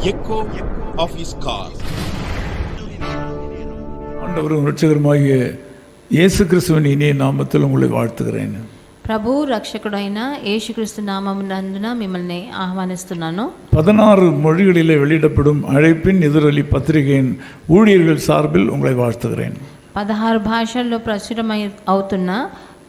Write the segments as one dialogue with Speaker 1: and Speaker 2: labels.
Speaker 1: echo of his call.
Speaker 2: ஆண்டவரும் இரட்சகருமாகிய இயேசு கிறிஸ்துவின் இனிய நாமத்தில் உங்களை வாழ்த்துகிறேன்.
Speaker 3: ప్రభు రక్షకుడైన యేసుక్రీస్తు నామమునందున మిమ్మల్ని ఆహ్వానిస్తున్నాను.
Speaker 2: 16 மொழிகளிலே வெளியிடப்படும் அழைப்பின் எதிரொலி பத்திரிகையின் ஊழியர்கள் சார்பில் உங்களை வாழ்த்துகிறேன்.
Speaker 3: 16 భాషల్లో ప్రచురమై అవుతున్న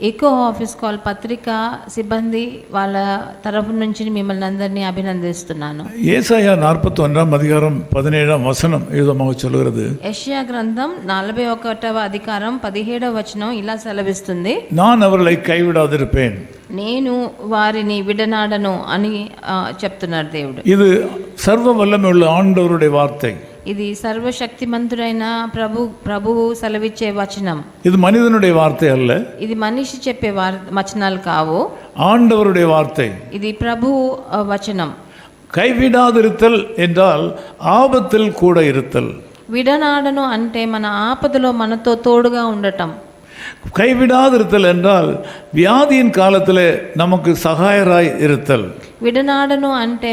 Speaker 3: ఎకో ఆఫీస్ కాల్ పత్రిక సిబ్బంది వాళ్ళ తరఫు నుంచి మిమ్మల్ని అందరినీ అభినందిస్తున్నాను.
Speaker 2: ஏசாயா 41 அதிகாரம் 17 வசனம் ஏதமாக சொல்கிறது.
Speaker 3: యెషయా గ్రంథం 41వ అధికారం 17వ వచనం ఇలా సెలవిస్తుంది,
Speaker 2: நான் அவர்களை கைவிடாதிருப்பேன்,
Speaker 3: నేను వారిని విడనాడను అని చెప్తున్నాడు దేవుడు.
Speaker 2: இது சர்வ வல்லமையுள்ள ஆண்டவருடைய வார்த்தை.
Speaker 3: ఇది సర్వశక్తిమంతుడైన ప్రభువు సెలవిచ్చే వచనం.
Speaker 2: இது மனிதனுடைய வார்த்தை அல்ல,
Speaker 3: ఇది మనిషి చెప్పే వచనాలు కావు,
Speaker 2: ஆண்டவருடைய வார்த்தை.
Speaker 3: ఇది ప్రభు వచనం.
Speaker 2: கைவிடாதிருத்தல் என்றால் ஆபத்தில் கூட இருத்தல்.
Speaker 3: విడనాడను అంటే మన ఆపదలో మనతో తోడుగా ఉండటం.
Speaker 2: கைவிடாதிருத்தல் என்றால் வியாதியின் காலத்தில் நமக்கு சகாயராய் இருத்தல்.
Speaker 3: విడనాడను అంటే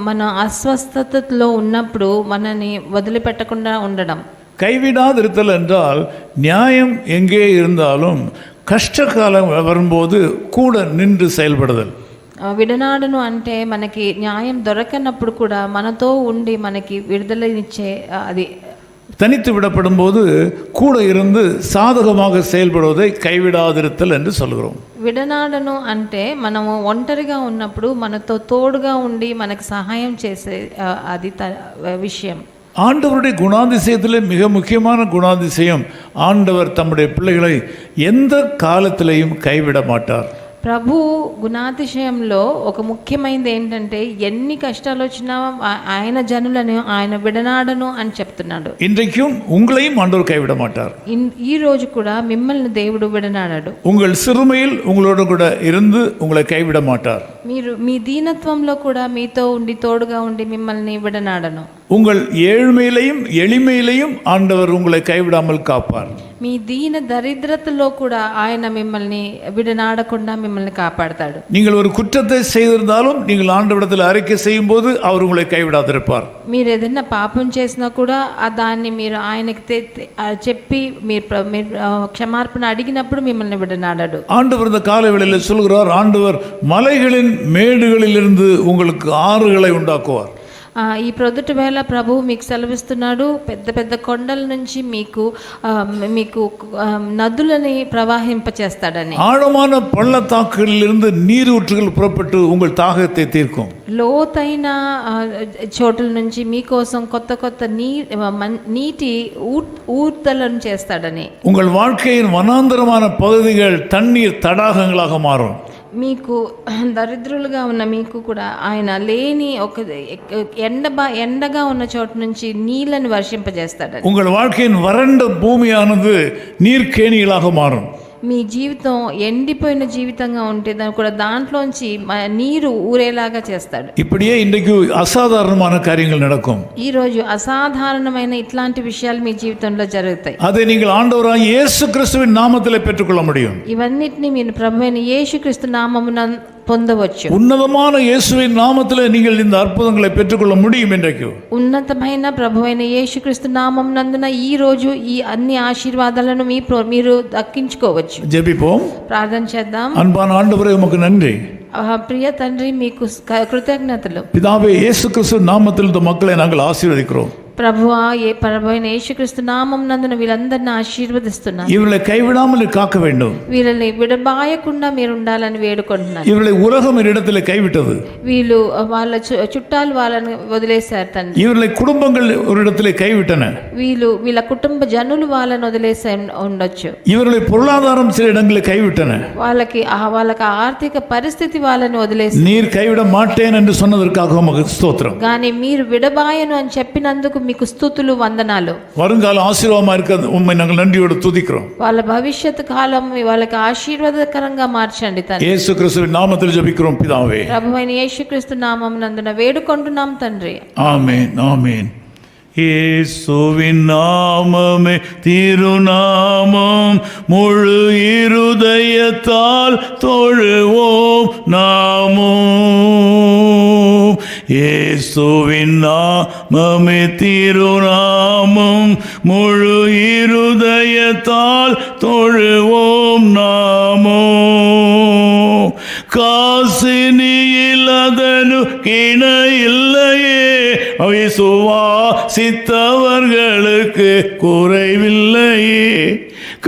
Speaker 3: మన అస్వస్థతలో ఉన్నప్పుడు మనని వదిలిపెట్టకుండా ఉండడం.
Speaker 2: கைவிடாதிருத்தல் என்றால் நியாயம் எங்கே இருந்தாலும் கஷ்ட காலம் வரும்போது கூட நின்று செயல்படுதல்.
Speaker 3: విడనాడను అంటే మనకి న్యాయం దొరకనప్పుడు కూడా మనతో ఉండి మనకి విడుదలనిచ్చే, అది
Speaker 2: தனித்து விடப்படும் போது கூட இருந்து சாதகமாக செயல்படுவதை கைவிடாதிருத்தல் என்று சொல்கிறோம்.
Speaker 3: విడనాడను అంటే మనము ఒంటరిగా ఉన్నప్పుడు మనతో తోడుగా ఉండి మనకు సహాయం చేసే అది విషయం.
Speaker 2: ஆண்டவருடைய குணாதிசயத்தில் மிக முக்கியமான குணாதிசயம், ஆண்டவர் தம்முடைய பிள்ளைகளை எந்த காலத்திலையும் கைவிட மாட்டார்.
Speaker 3: ప్రభు గుణాతిశయంలో ఒక ముఖ్యమైనది ఏంటంటే ఎన్ని కష్టాలు వచ్చినా ఆయన జనులను ఆయన విడనాడను అని చెప్తున్నాడు.
Speaker 2: இன்றைக்கும் உங்களையும் ஆண்டவர் கைவிட மாட்டார்.
Speaker 3: ఈ రోజు కూడా మిమ్మల్ని దేవుడు విడనాడాడు.
Speaker 2: உங்கள் சிறுமையில் உங்களோடு கூட இருந்து உங்களை கைவிட மாட்டார்.
Speaker 3: మీరు మీ దీనత్వంలో కూడా మీతో ఉండి తోడుగా ఉండి మిమ్మల్ని విడనాడను.
Speaker 2: உங்கள் ஏழ்மையிலையும் எளிமையிலையும் ஆண்டவர் உங்களை கைவிடாமல் காப்பார்.
Speaker 3: మీ దీన దరిద్రతలో కూడా ఆయన మిమ్మల్ని విడనాడకుండా మిమ్మల్ని కాపాడతాడు.
Speaker 2: நீங்கள் ஒரு குற்றத்தை செய்திருந்தாலும் நீங்கள் ஆண்டவரிடத்தில் அறிக்கை செய்யும் போது அவர் உங்களை கைவிடாதிருப்பார்.
Speaker 3: మీరు ఏదైనా పాపం చేసినా కూడా దాన్ని మీరు ఆయనకి చెప్పి మీరు క్షమార్పణ అడిగినప్పుడు మిమ్మల్ని విడనాడడు.
Speaker 2: ஆண்டவர் இந்த காலவேளையில் சொல்கிறார், ஆண்டவர் மலைகளின் மேடுகளிலிருந்து உங்களுக்கு ஆறுகளை உண்டாக்குவார்.
Speaker 3: ఈ ప్రొద్దుటి వేళ ప్రభువు మీకు సెలవిస్తున్నాడు, పెద్ద పెద్ద కొండల నుంచి మీకు నదులని ప్రవాహింపచేస్తాడని.
Speaker 2: ஆழமான பள்ளத்தாக்குகளிலிருந்து நீரூற்றுகள் புறப்பட்டு உங்கள் தாகத்தை தீர்க்கும்.
Speaker 3: లోతైన చోట్ల నుంచి మీకోసం కొత్త కొత్త నీటి ఊర్తలను చేస్తాడని.
Speaker 2: உங்கள் வாழ்க்கையின் வனாந்தரமான பகுதிகள் தண்ணீர் தடாகங்களாக மாறும்.
Speaker 3: మీకు దరిద్రులుగా ఉన్న మీకు కూడా ఆయన లేని ఒక ఎండగా ఉన్న చోటు నుంచి నీళ్ళని వర్షింపజేస్తాడు.
Speaker 2: உங்கள் வாழ்க்கையின் வறண்ட பூமியானது நீர்க்கேணிகளாக மாறும்.
Speaker 3: మీ జీవితం ఎండిపోయిన జీవితంగా ఉంటే కూడా దాంట్లోంచి నీరు ఊరేలాగా చేస్తాడు.
Speaker 2: இப்படியே இன்றைக்கு அசாதாரணமான காரியங்கள் நடக்கும்.
Speaker 3: ఈ రోజు అసాధారణమైన ఇట్లాంటి విషయాలు మీ జీవితంలో జరుగుతాయి.
Speaker 2: அதை நீங்கள் ஆண்டவராகிய இயேசு கிறிஸ்துவின் நாமத்தில் பெற்றுக்கொள்ள முடியும்.
Speaker 3: ఇవన్నిటిని మీరు ప్రభువైన యేసుక్రీస్తు నామమున పొందవచ్చు.
Speaker 2: ఉన్నతమైన యేసువిன் నామத்தில் நீங்கள் இந்த అద్భుతங்களை பெற்றுக்கொள்ள முடியும். இன்றைக்கு
Speaker 3: ఉన్నతమైన ప్రభువైన యేసుక్రీస్తు నామమునందున ఈ రోజు ఈ అన్ని ఆశీర్వాదాలను మీరు దక్కించుకోవచ్చు.
Speaker 2: ஜெபிப்போம்,
Speaker 3: ప్రార్థన చేద్దాం.
Speaker 2: அன்பான ஆண்டவரே உமக்கு நன்றி.
Speaker 3: ప్రియ తండ్రి మీకు కృతజ్ఞతలు.
Speaker 2: பிதாவே, இயேசு கிறிஸ்து நாமத்தில் இந்த மக்களை நாங்கள் ஆசீர்வதிக்கிறோம்.
Speaker 3: ప్రభువా, ప్రభువైన యేసుక్రీస్తు నామం నందున వీళ్ళందరినీ ఆశీర్వదిస్తున్నాను.
Speaker 2: இவர்களை கைவிடாமல் காக்க வேண்டும்.
Speaker 3: వీళ్ళని విడబాయకుండా మీరు ఉండాలని వేడుకుంటున్నాను.
Speaker 2: இவர்களை உலகம் இடத்தில் கைவிட்டது.
Speaker 3: వీళ్ళు వాళ్ళ చుట్టాలు వాళ్ళని వదిలేశారు తండ్రి.
Speaker 2: இவர்களை குடும்பங்கள் ஒரு இடத்தில் கைவிட்டன.
Speaker 3: వీళ్ళ కుటుంబ జనులు వాళ్ళని వదిలేసి ఉండొచ్చు.
Speaker 2: இவர்களை பொருளாதாரம் சில இடங்களில் கைவிட்டன.
Speaker 3: వాళ్ళకి ఆర్థిక పరిస్థితి వాళ్ళని వదిలేసి,
Speaker 2: நீர் கைவிட மாட்டேன் என்று சொன்னதற்காக உமக்கு ஸ்தோத்திரம்.
Speaker 3: కానీ మీరు విడబాయను అని చెప్పినందుకు మీకు స్తుతులు, వందనాలు.
Speaker 2: வருங்கால ஆசீர்வாதமா இருக்க உம்மை நாங்கள் நன்றியோடு துதிக்கிறோம்.
Speaker 3: వాళ్ళ భవిష్యత్తు కాలం వాళ్ళకి ఆశీర్వాదకరంగా మార్చండి తండ్రి.
Speaker 2: இயேசு கிறிஸ்துவின் நாமத்தில் ஜெபிக்கிறோம் பிதாவே.
Speaker 3: ప్రభువైన యేసుక్రీస్తు నామమునందున వేడుకొంటున్నాం తండ్రి.
Speaker 2: ஆமென், ஆமென். இயேசுவின் நாமமே திருநாமம், முழு இருதயத்தால் தொழுவோம் நாமும். இயேசுவின் நாமமே திருநாமம் முழு இருதயத்தால் தொழுவோம் நாமோ காசினியில் அதனு கிண இல்லையே விசுவாசித்தவர்களுக்கு குறைவில்லையே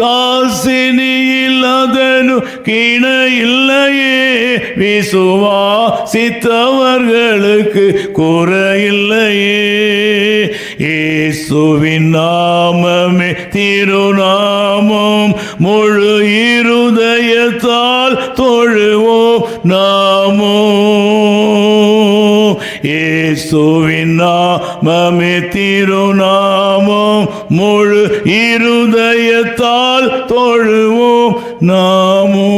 Speaker 2: காசினியில் அதனு கிண இல்லையே விசுவாசித்தவர்களுக்கு குறையில்லையே இயேசுவின் நாமமே திருநாமம் முழு இருதயத்தால் தொழுவோம் நாமோ இயேசுவின் நாமமே திருநாமம் முழு இருதயத்தால் தொழுவோம் நாமோ.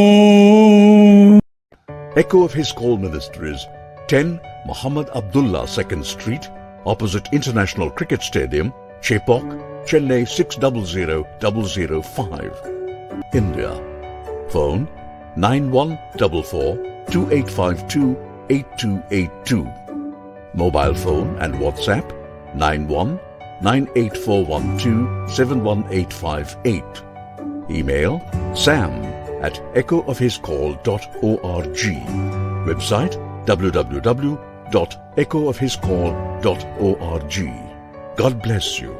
Speaker 4: Echo of His Call Ministries, 10 Muhammad Abdullah 2nd Street, opposite International Cricket Stadium, Chepauk, Chennai 600005, India. Phone 9144-2852-8282. Mobile phone and WhatsApp 91-98412-71858. Email sam@echoofhiscall.org. Website www.echoofhiscall.org. God bless you.